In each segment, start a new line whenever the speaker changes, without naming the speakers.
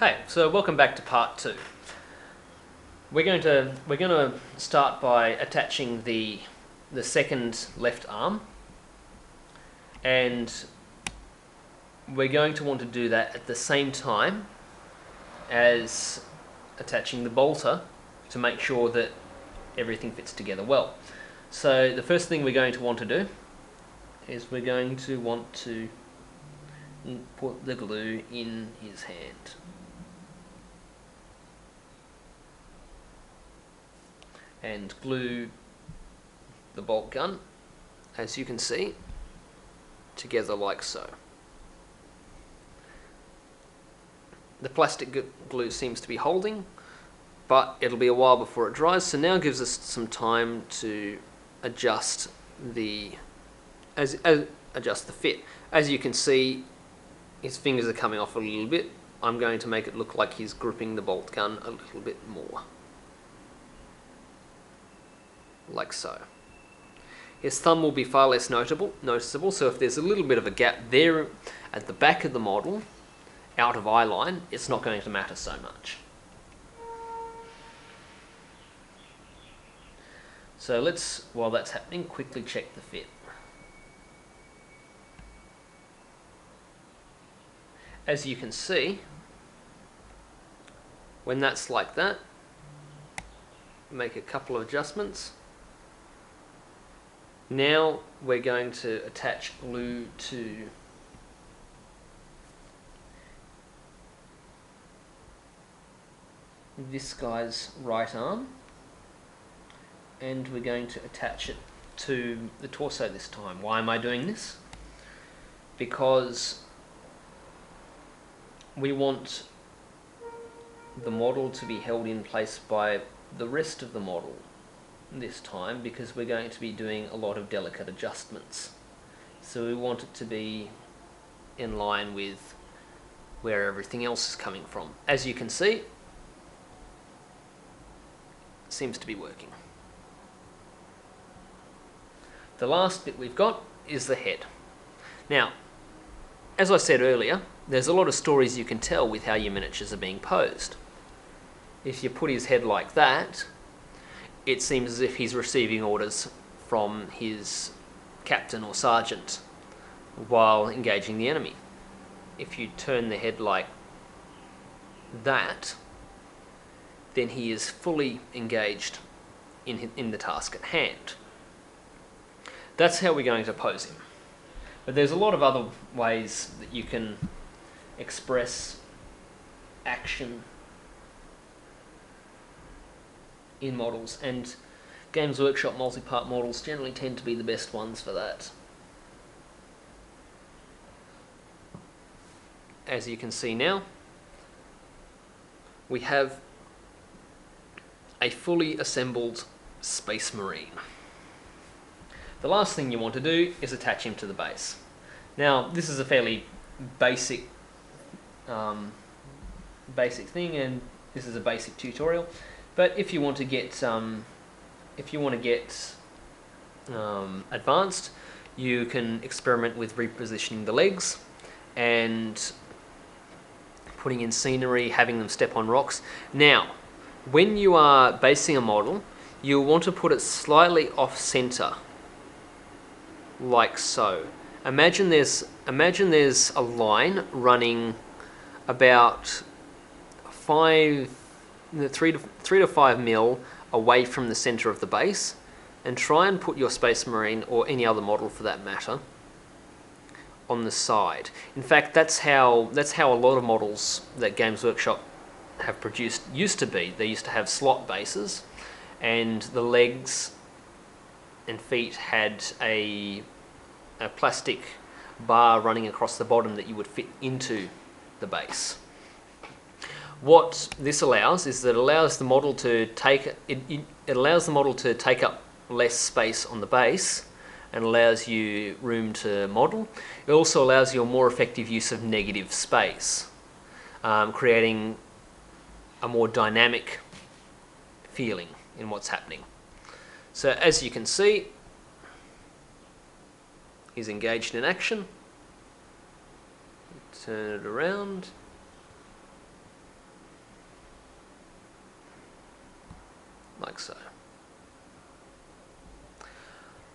Hey, so welcome back to part 2. We're going to start by attaching the second left arm, and we're going to want to do that at the same time as attaching the bolter to make sure that everything fits together well. So the first thing we're going to want to do is we're going to want to put the glue in his hand. And glue the bolt gun, as you can see, together like so. The plastic glue seems to be holding, but it'll be a while before it dries, so now gives us some time to adjust the fit. As you can see, his fingers are coming off a little bit. I'm going to make it look like he's gripping the bolt gun a little bit more. Like so. His thumb will be far less noticeable, so if there's a little bit of a gap there at the back of the model, out of eye line, it's not going to matter so much. So let's, while that's happening, quickly check the fit. As you can see, when that's like that, make a couple of adjustments. Now we're going to attach glue to this guy's right arm, and we're going to attach it to the torso this time. Why am I doing this? Because we want the model to be held in place by the rest of the model this time, because we're going to be doing a lot of delicate adjustments. So we want it to be in line with where everything else is coming from. As you can see, it seems to be working. The last bit we've got is the head. Now, as I said earlier, there's a lot of stories you can tell with how your miniatures are being posed. If you put his head like that, it seems as if he's receiving orders from his captain or sergeant while engaging the enemy. If you turn the head like that, then he is fully engaged in the task at hand. That's how we're going to pose him. But there's a lot of other ways that you can express action in models, and Games Workshop multi-part models generally tend to be the best ones for that. As you can see now, we have a fully assembled Space Marine. The last thing you want to do is attach him to the base. Now, this is a fairly basic thing, and this is a basic tutorial. But if you want to get advanced, you can experiment with repositioning the legs and putting in scenery, having them step on rocks. Now, when you are basing a model, you'll want to put it slightly off center, like so. Imagine there's a line running about 3 to 5 mil away from the center of the base, and try and put your Space Marine, or any other model for that matter, on the side. In fact, that's how a lot of models that Games Workshop have produced used to be. They used to have slot bases, and the legs and feet had a plastic bar running across the bottom that you would fit into the base. What this allows is that it allows the model to take up less space on the base and allows you room to model. It also allows you a more effective use of negative space, creating a more dynamic feeling in what's happening. So as you can see, he's engaged in action. Turn it around. so.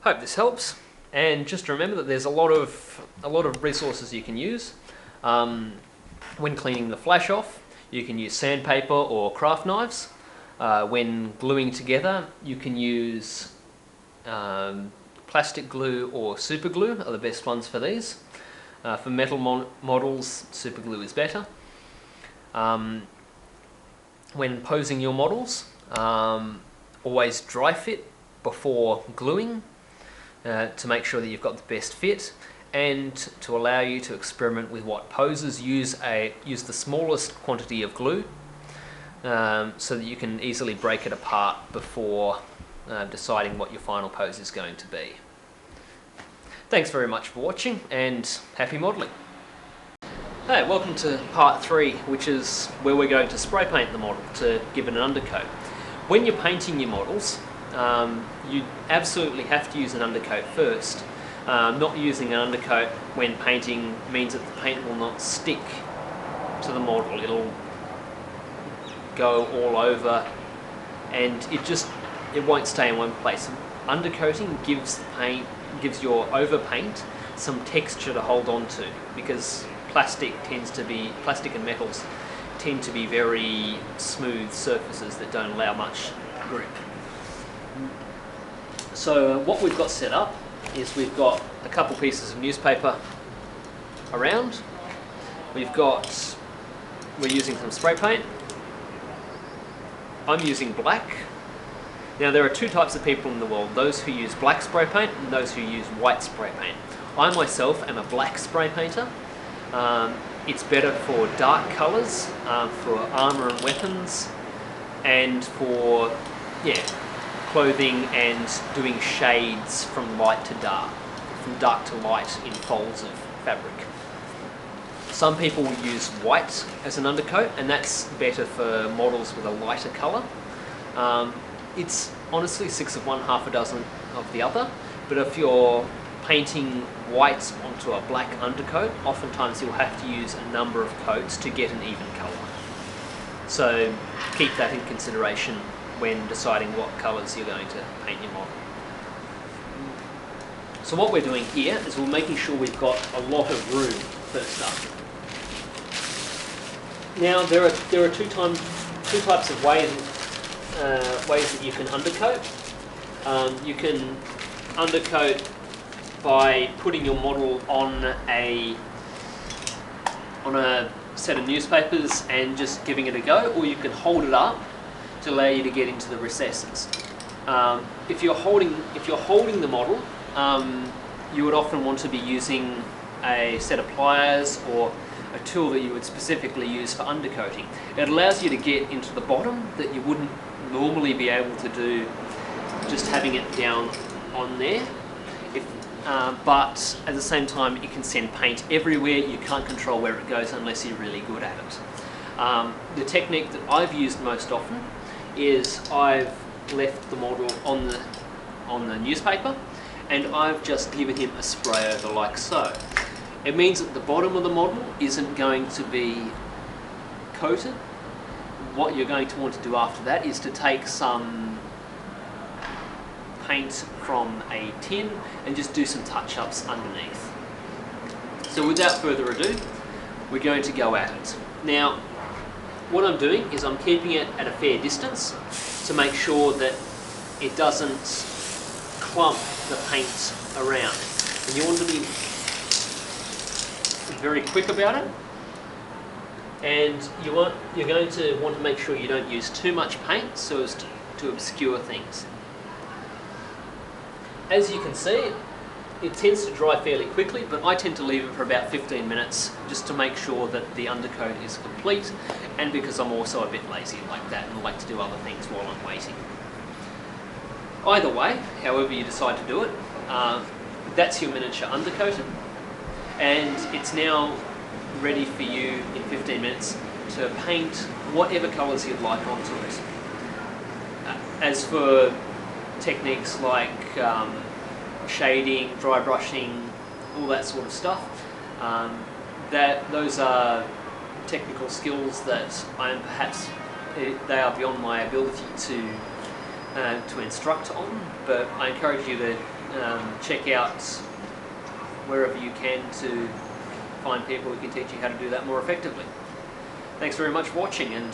Hope this helps, and just remember that there's a lot of resources you can use. When cleaning the flash off, you can use sandpaper or craft knives. When gluing together, you can use plastic glue or super glue are the best ones for these. For metal models, super glue is better. When posing your models, always dry fit before gluing to make sure that you've got the best fit, and to allow you to experiment with what poses. Use the smallest quantity of glue so that you can easily break it apart before deciding what your final pose is going to be. Thanks very much for watching, and happy modelling. Hey, welcome to part 3, which is where we're going to spray paint the model to give it an undercoat. When you're painting your models, you absolutely have to use an undercoat first. Not using an undercoat when painting means that the paint will not stick to the model. It'll go all over, and it won't stay in one place. Undercoating gives your overpaint some texture to hold on to, because plastic and metals tend to be very smooth surfaces that don't allow much grip. So what we've got set up is we've got a couple pieces of newspaper around. We're using some spray paint. I'm using black. Now there are two types of people in the world, those who use black spray paint and those who use white spray paint. I myself am a black spray painter. It's better for dark colours, for armour and weapons, and for clothing and doing shades from light to dark, from dark to light in folds of fabric. Some people will use white as an undercoat, and that's better for models with a lighter colour. It's honestly 6 of one, half a dozen of the other, but if you're painting white onto a black undercoat, oftentimes you'll have to use a number of coats to get an even colour. So keep that in consideration when deciding what colours you're going to paint your model. So what we're doing here is we're making sure we've got a lot of room first up. Now there are two types of ways that you can undercoat. You can undercoat by putting your model on a set of newspapers and just giving it a go, or you can hold it up to allow you to get into the recesses. If you're holding the model, you would often want to be using a set of pliers or a tool that you would specifically use for undercoating. It allows you to get into the bottom that you wouldn't normally be able to do just having it down on there. But at the same time, it can send paint everywhere. You can't control where it goes unless you're really good at it. The technique that I've used most often is I've left the model on the newspaper, and I've just given him a spray over like so. It means that the bottom of the model isn't going to be coated. What you're going to want to do after that is to take some paint from a tin and just do some touch-ups underneath. So without further ado, we're going to go at it. Now, what I'm doing is I'm keeping it at a fair distance to make sure that it doesn't clump the paint around. And you want to be very quick about it, and you're going to want to make sure you don't use too much paint so as to obscure things. As you can see, it tends to dry fairly quickly, but I tend to leave it for about 15 minutes just to make sure that the undercoat is complete, and because I'm also a bit lazy like that and like to do other things while I'm waiting. Either way, however you decide to do it, that's your miniature undercoated, and it's now ready for you in 15 minutes to paint whatever colours you'd like onto it. As for techniques like shading, dry brushing, all that sort of stuff, those are technical skills that they are beyond my ability to instruct on, but I encourage you to check out wherever you can to find people who can teach you how to do that more effectively. Thanks very much for watching, and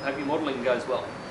hope your modelling goes well.